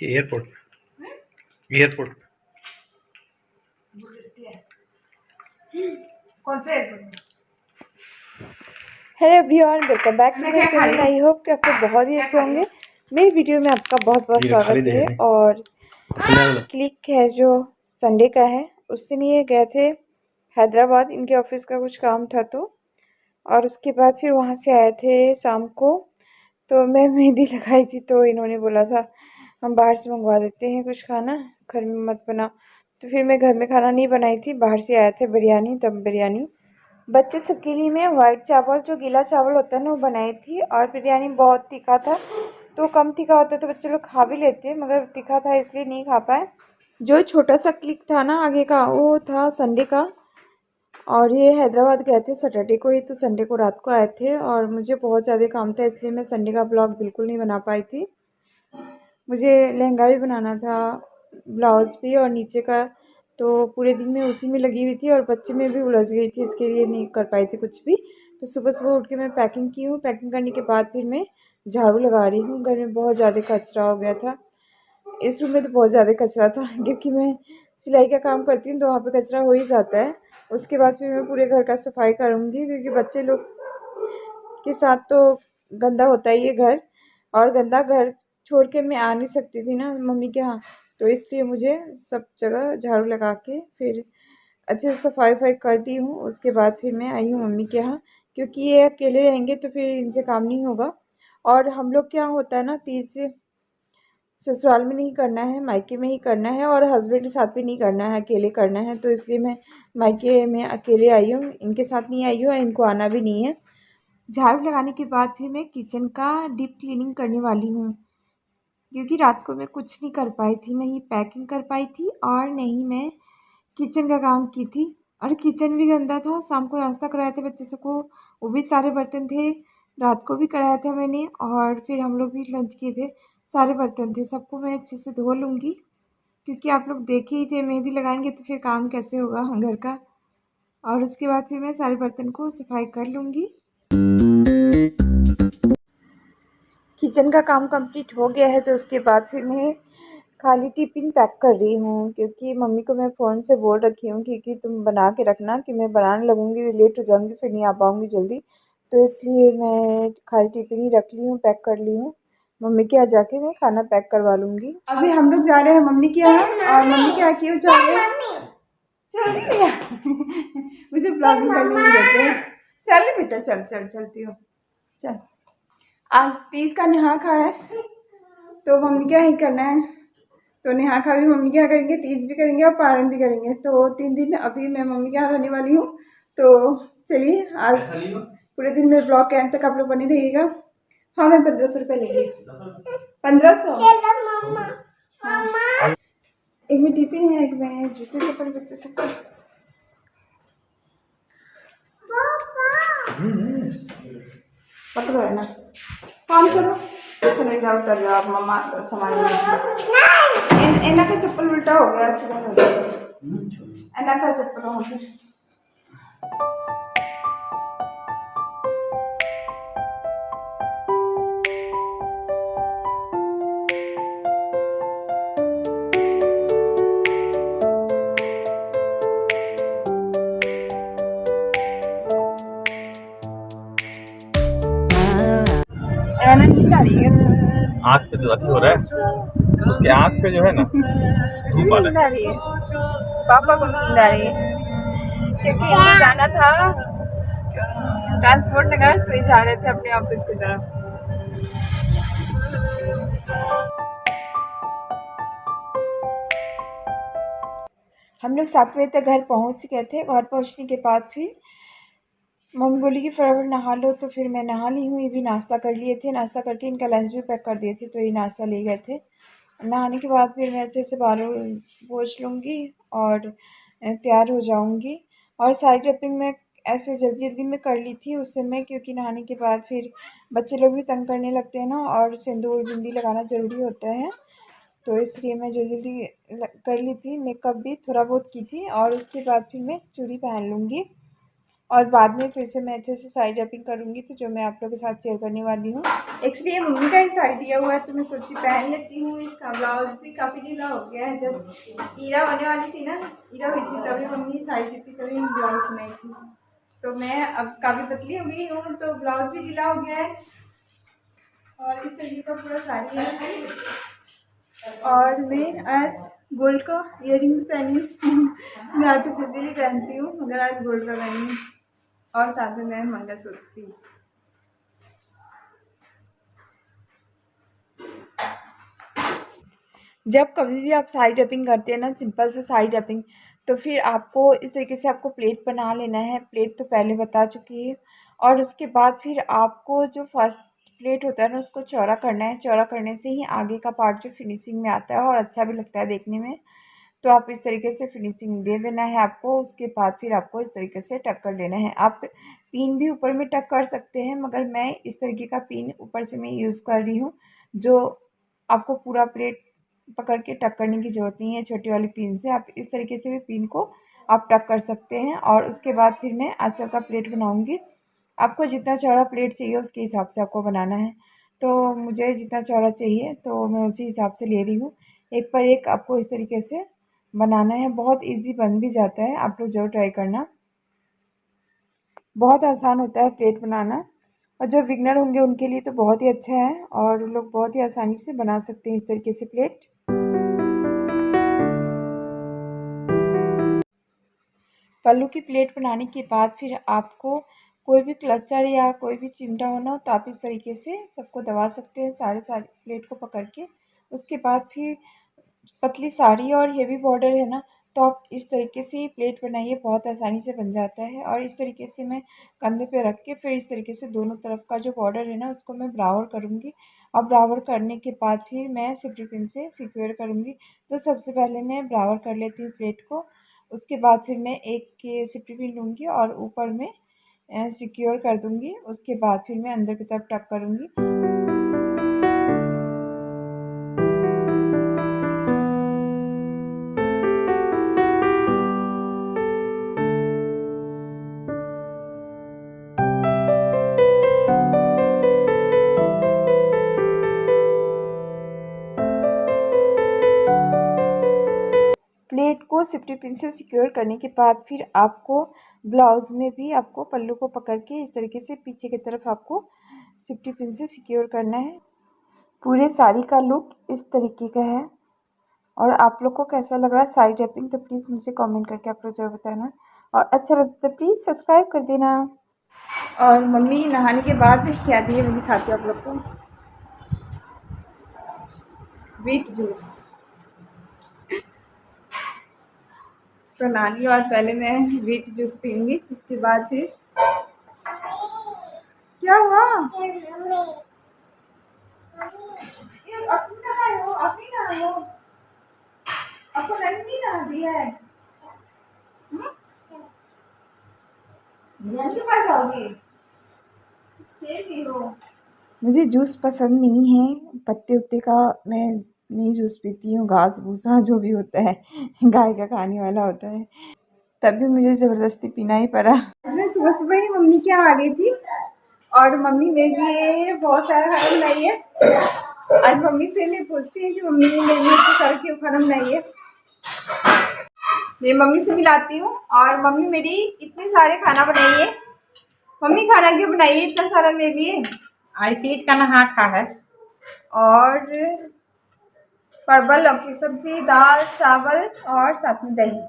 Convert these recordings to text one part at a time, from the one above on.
Airport airport कौन से airport? Hello everyone, welcome back to my channel. I hope कि आप लोग बहुत ही अच्छे होंगे। मेरी वीडियो में आपका बहुत बहुत स्वागत है। और क्लिक है जो संडे का है, उस दिन ये गए थे हैदराबाद, इनके ऑफिस का कुछ काम था तो। और उसके बाद फिर वहाँ से आए थे शाम को। तो मैं मेहंदी लगाई थी तो इन्होंने बोला था हम बाहर से मंगवा देते हैं कुछ खाना, घर में मत बना। तो फिर मैं घर में खाना नहीं बनाई थी, बाहर से आए थे बिरयानी, दम बिरयानी। बच्चे सब के लिए मैं वाइट चावल, जो गीला चावल होता है ना, वो बनाई थी। और बिरयानी बहुत तीखा था, तो कम तीखा होता तो बच्चे लोग खा भी लेते, मगर तीखा था इसलिए नहीं खा पाए। जो छोटा सा क्लिक था ना आगे का, वो था संडे का। और ये हैदराबाद गए थे सैटरडे को ही, तो संडे को रात को आए थे। और मुझे बहुत ज़्यादा काम था, इसलिए मैं संडे का ब्लॉग बिल्कुल नहीं बना पाई थी। मुझे लहंगा भी बनाना था, ब्लाउज़ भी, और नीचे का। तो पूरे दिन में उसी में लगी हुई थी और बच्चे में भी उलझ गई थी, इसके लिए नहीं कर पाई थी कुछ भी। तो सुबह सुबह उठ के मैं पैकिंग की हूँ। पैकिंग करने के बाद फिर मैं झाड़ू लगा रही हूँ। घर में बहुत ज़्यादा कचरा हो गया था। इस रूम में तो बहुत ज़्यादा कचरा था क्योंकि मैं सिलाई का काम करती हूँ, तो वहाँ पे कचरा हो ही जाता है। उसके बाद फिर मैं पूरे घर का सफाई करूँगी, क्योंकि बच्चे लोग के साथ तो गंदा होता ही है घर। और गंदा घर छोड़ के मैं आ नहीं सकती थी ना मम्मी के यहाँ, तो इसलिए मुझे सब जगह झाड़ू लगा के फिर अच्छे से सफाई वफाई कर दी हूँ। उसके बाद फिर मैं आई हूँ मम्मी के यहाँ, क्योंकि ये अकेले रहेंगे तो फिर इनसे काम नहीं होगा। और हम लोग के यहाँ होता है ना, तीज ससुराल में नहीं करना है, मायके में ही करना है। और हस्बैंड के साथ भी नहीं करना है, अकेले करना है। तो इसलिए मैं मायके में अकेले आई हूँ, इनके साथ नहीं आई हूँ, और इनको आना भी नहीं है। झाड़ू लगाने के बाद फिर मैं किचन का डीप क्लीनिंग करने वाली हूँ, क्योंकि रात को मैं कुछ नहीं कर पाई थी, नहीं पैकिंग कर पाई थी और नहीं मैं किचन का काम की थी। और किचन भी गंदा था। शाम को नाश्ता कराए थे बच्चे सबको, वो भी सारे बर्तन थे। रात को भी कराया था मैंने, और फिर हम लोग भी लंच किए थे, सारे बर्तन थे। सबको मैं अच्छे से धो लूँगी, क्योंकि आप लोग देखे ही थे, मेहंदी लगाएंगे तो फिर काम कैसे होगा घर का। और उसके बाद फिर मैं सारे बर्तन को सफाई कर लूँगी। किचन का काम कंप्लीट हो गया है, तो उसके बाद फिर मैं खाली टिफ़िन पैक कर रही हूँ, क्योंकि मम्मी को मैं फ़ोन से बोल रखी हूँ कि तुम बना के रखना, कि मैं बनाने लगूँगी लेट हो जाऊँगी, फिर नहीं आ पाऊँगी जल्दी। तो इसलिए मैं खाली टिफ़िन ही रख ली हूँ, पैक कर ली हूँ। मम्मी के यहाँ जाके मैं खाना पैक करवा लूँगी। अभी हम लोग जा रहे हैं मम्मी के यहाँ। और मम्मी के यहाँ क्यों जा रहे हैं? चल मुझे ब्लॉगिंग करने नहीं देते हैं। चल बेटा, चल चल, चलती हो, चल। आज तीज का नहा खा है, तो मम्मी क्या ही करना है, तो नहा खा भी मम्मी क्या करेंगे, तीज भी करेंगे और पारण भी करेंगे। तो 3 दिन अभी मैं मम्मी के यहाँ रहने वाली हूँ। तो चलिए, आज पूरे दिन मेरे ब्लॉग के एंड तक आप लोग बने रहिएगा। हाँ, मैं 1500 रुपये लेंगी। 1500। एक में टिफिन है, एक में जूते चप्पल बच्चे सबके। पकड़ो है ना, काम करो। चलो जाओ, उतर जाओ आप, मम्मा सामान एना का चप्पल उल्टा हो गया, सीधा हो गया। एना का चप्पल हो गया। एना नींद आ रही है, आँख पे जो अथी हो रहा है, उसके आँख पे जो है ना धूप आ नींद रहा आ रही है। पापा को नींद आ रही है, क्योंकि इनको जाना था ट्रांसपोर्ट नगर, तो ये जा रहे थे अपने ऑफिस की तरफ। हम लोग 7 बजे तक घर पहुंच गए थे। घर पहुंचने के बाद फिर मम्मी बोली कि फटाफट नहा लो, तो फिर मैं नहा ली हूँ। ये भी नाश्ता कर लिए थे, नाश्ता करके इनका लंच भी पैक कर दिए थे, तो ये नाश्ता ले गए थे। नहाने के बाद फिर मैं अच्छे से बाल पोंछ लूँगी और तैयार हो जाऊँगी। और सारी टिपिंग मैं ऐसे जल्दी जल्दी में कर ली थी उस समय, क्योंकि नहाने के बाद फिर बच्चे लोग भी तंग करने लगते हैं ना, और सिंदूर बिंदी लगाना ज़रूरी होता है। तो इसलिए मैं जल्दी जल्दी कर ली थी। मेकअप भी थोड़ा बहुत की थी, और उसके बाद फिर मैं चूड़ी पहन लूँगी। और बाद में फिर से मैं अच्छे से साड़ी रैपिंग करूँगी, तो जो मैं आप लोगों के साथ शेयर करने वाली हूँ। एक्चुअली ये मम्मी का ही साड़ी दिया हुआ है, तो मैं सोची पहन लेती हूँ। इसका ब्लाउज भी काफ़ी ढीला हो गया है। जब ईरा होने वाली थी ना, ईरा हुई थी, तभी मम्मी साड़ी दी थी, तभी ब्लाउज बनाई थी। तो मैं अब काफ़ी पतली हो गई हूँ, तो ब्लाउज भी ढीला हो गया है और इस तरीके का पूरा साड़ी है। और मैं आज गोल्ड का इयररिंग पहनी मैं आर्टिफिशियली पहनती हूँ, मगर आज गोल्ड का पहनी और साथ में मैं मंगलसूत्र थी। जब कभी भी आप साड़ी रैपिंग करते हैं ना, सिंपल से साड़ी रैपिंग, तो फिर आपको इस तरीके से आपको प्लेट बना लेना है। प्लेट तो पहले बता चुकी है। और उसके बाद फिर आपको जो फर्स्ट प्लेट होता है ना, उसको चौड़ा करना है। चौड़ा करने से ही आगे का पार्ट जो फिनिशिंग में आता है और अच्छा भी लगता है देखने में। तो आप इस तरीके से फिनिशिंग दे देना है आपको। उसके बाद फिर आपको इस तरीके से टक कर लेना है। आप पिन भी ऊपर में टक कर सकते हैं, मगर मैं इस तरीके का पिन ऊपर से मैं यूज़ कर रही हूँ, जो आपको पूरा प्लेट पकड़ के टक करने की ज़रूरत नहीं है। छोटी वाली पिन से आप इस तरीके से भी पिन को आप टक कर सकते हैं। और उसके बाद फिर मैं आँचल का प्लेट बनाऊँगी। आपको जितना चौड़ा प्लेट चाहिए उसके हिसाब से आपको बनाना है। तो मुझे जितना चौड़ा चाहिए तो मैं उसी हिसाब से ले रही हूँ। एक पर एक आपको इस तरीके से बनाना है। बहुत इजी बन भी जाता है, आप लोग ज़रूर ट्राई करना। बहुत आसान होता है प्लेट बनाना, और जो बिगनर होंगे उनके लिए तो बहुत ही अच्छा है और वो लोग बहुत ही आसानी से बना सकते हैं इस तरीके से प्लेट। पल्लू की प्लेट बनाने के बाद फिर आपको कोई भी क्लचर या कोई भी चिमटा होना हो तो आप इस तरीके से सबको दबा सकते हैं, सारे प्लेट को पकड़ के। उसके बाद फिर पतली साड़ी और हेवी बॉर्डर है ना, तो आप इस तरीके से ही प्लेट बनाइए, बहुत आसानी से बन जाता है। और इस तरीके से मैं कंधे पे रख के फिर इस तरीके से दोनों तरफ का जो बॉर्डर है ना, उसको मैं बराबर करूँगी। और बराबर करने के बाद फिर मैं सिफ्टी पिन से सिक्योर करूँगी। तो सबसे पहले मैं बराबर कर लेती हूँ प्लेट को। उसके बाद फिर मैं एक के सिफ्टी पिन लूँगी और ऊपर में सिक्योर कर दूँगी। उसके बाद फिर मैं अंदर की तरफ टक करूँगी। प्लेट को सिफ्टी पिन से सिक्योर करने के बाद फिर आपको ब्लाउज़ में भी आपको पल्लू को पकड़ के इस तरीके से पीछे की तरफ आपको सिफ्टी पिन से सिक्योर करना है। पूरे साड़ी का लुक इस तरीके का है। और आप लोग को कैसा लग रहा है साड़ी रैपिंग, तो प्लीज़ मुझे कमेंट करके आप लोग ज़रूर बताना। और अच्छा लगता है तो प्लीज़ सब्सक्राइब कर देना। और मम्मी नहाने के बाद क्या दिए मैं दिखाती हूँ आप लोग को। बीट जूस प्रणाली, और पहले मैं बीट जूस पीऊँगी, उसके बाद फिर क्या हुआ? आपको नहीं नहा दिया है? के पास आओगी? मुझे जूस पसंद नहीं है, पत्ते उत्ते का मैं नहीं जूस पीती हूँ। घास भूसा जो भी होता है गाय का खाने वाला होता है, तभी मुझे ज़बरदस्ती पीना ही पड़ा। मैं सुबह सुबह ही मम्मी के यहाँ आ गई थी और मम्मी मेरे लिए बहुत सारा खाना बनाई है। आज मम्मी से मैं पूछती है कि मम्मी ने मेरे लिए इतना सारा क्यों खाना बनाई है। मैं मम्मी से मिलाती हूँ और मम्मी मेरी इतने सारे खाना बनाई है। मम्मी खाना क्यों बनाई है इतना सारा मेरे लिए? आज 30 का नहा खा है। और परवल लौकी सब्जी, दाल चावल और साथ में दही।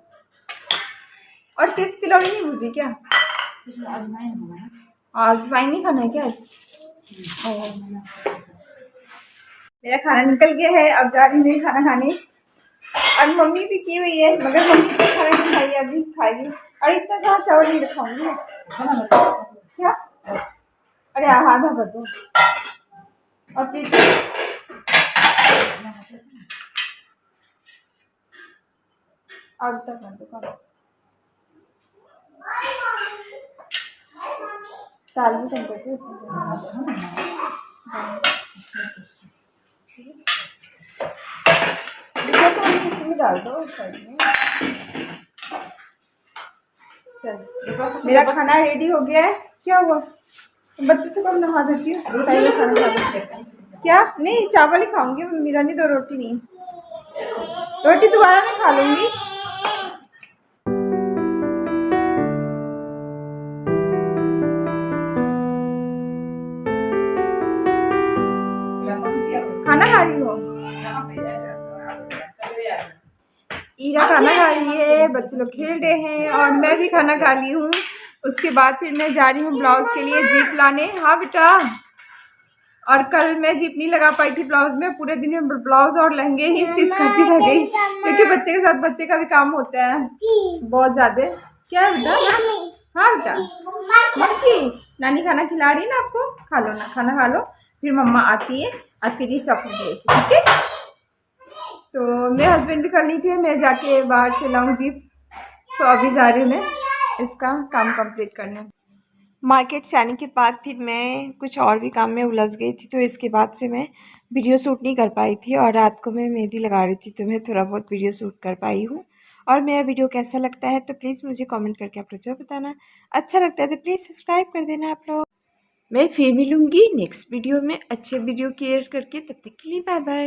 और चिप्स खिलाओगी नहीं मुझे क्या? अजवाइन नहीं खाना है क्या आज? मेरा खाना निकल गया है, अब जा रही हूँ खाना खाने। और मम्मी भी की हुई है, मगर मम्मी तो खाना नहीं खाई, अभी खाएगी। और इतना सारा चावल नहीं रखाऊंगी क्या? अरे आधा कर दो। और प्लीज और तक कर दो। दाल भी कम करती तो किसी में डाल दो साइड में। चल मेरा खाना रेडी हो गया है। क्या हुआ? बच्चे से कब नहा देती हूँ? पहले खाना खा लेते हैं। क्या? नहीं, चावल ही खाऊंगी मेरा, नहीं तो रोटी नहीं। रोटी दोबारा मैं खा लूंगी। खाना खा रही हो? ईरा खाना खा रही है, बच्चे लोग खेल रहे हैं और मैं भी खाना खा ली हूँ। उसके बाद फिर मैं जा रही हूँ ब्लाउज के लिए जीप लाने। हाँ बेटा। और कल मैं जीप नहीं लगा पाई थी ब्लाउज में, पूरे दिन में ब्लाउज और लहंगे ही स्टिच करती रह गई, क्योंकि बच्चे के साथ बच्चे का भी काम होता है बहुत ज़्यादा। क्या है बेटा? हाँ बेटा, मक्खी नानी खाना खिला रही है ना आपको, खा लो ना, खाना खा लो, फिर मम्मा आती है और फिर ये चॉकलेट देगी, ठीक है? तो मेरे हस्बैंड भी कर ली थी, मैं जाके बाहर से लाऊं जीप, तो अभी जा रही हूँ मैं इसका काम कंप्लीट करने। मार्केट से आने के बाद फिर मैं कुछ और भी काम में उलझ गई थी, तो इसके बाद से मैं वीडियो शूट नहीं कर पाई थी और रात को मैं मेहंदी लगा रही थी, तो मैं थोड़ा बहुत वीडियो शूट कर पाई हूँ। और मेरा वीडियो कैसा लगता है तो प्लीज़ मुझे कमेंट करके आप लोग जरूर बताना। अच्छा लगता है तो प्लीज़ सब्सक्राइब कर देना आप लोग। मैं फिर मिलूँगी नेक्स्ट वीडियो में अच्छे वीडियो क्रिएट करके, तब तक के लिए बाय बाय।